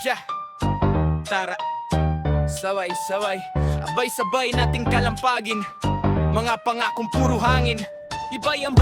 Yeah. Tara, sabay-sabay, abay-sabay nating kalampagin mga pangakong puro hangin. Iba'y ang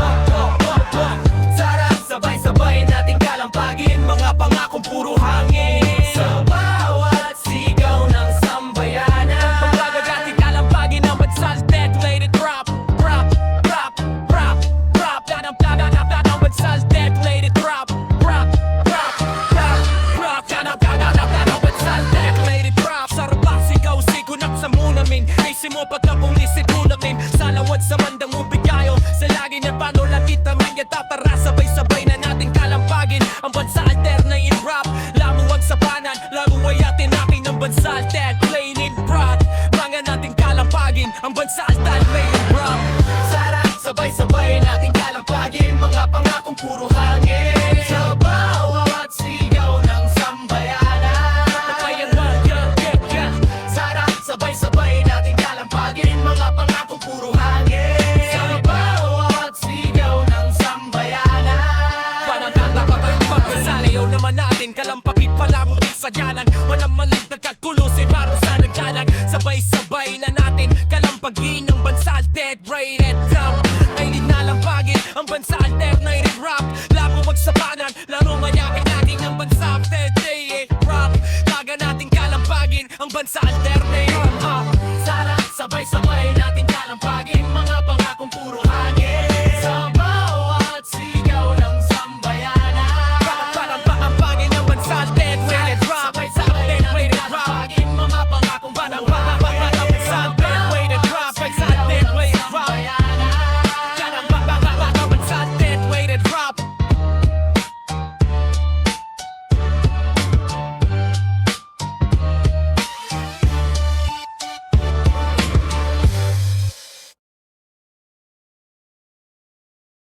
Tara, sabay-sabay nating kalampagin mga pangakong puro hangin. Sa bawat sigaw ng sambayanan, pagkagating kalampagin ang bansalted. Let it drop, drop, drop, drop, drop. Ang bansalted. Let it drop, drop, drop, drop, drop. Ang bansalted. Let it drop. Sarap sigaw, sigunap sa munamin. Isip mo pagkabong lisip unamin. Salawat sa mandang mubigayo. Sa lagi na paano lapit ang magyata. Para sabay-sabay na nating kalampagin ang bansa alter na in-rap. Lamuwag sa panan, lamuway atin aking ng bansa alter. Plain in prop, mga nating kalampagin ang bansa alter na in-rap. Sarap, sabay-sabay nating kalampagin mga pangakong puro hangin. Sa bawat sigaw ng sambayanan. Kaya sarap, sabay-sabay nating kalampagin mga pangakong puro hangin. Sa bawat sigaw ng sambayanan. Panangkanta ka kayo pagkasalayaw naman natin. Kalampagin pala mo din sa jalan. Walang malig nagkakulusin parang sa naglalag. Sabay-sabay na natin kalampagin ang bansa alter. Rated down, ay linalampagin ang bansa alter na i-rap. Labo magsapanan, laro mayakin natin ang bansa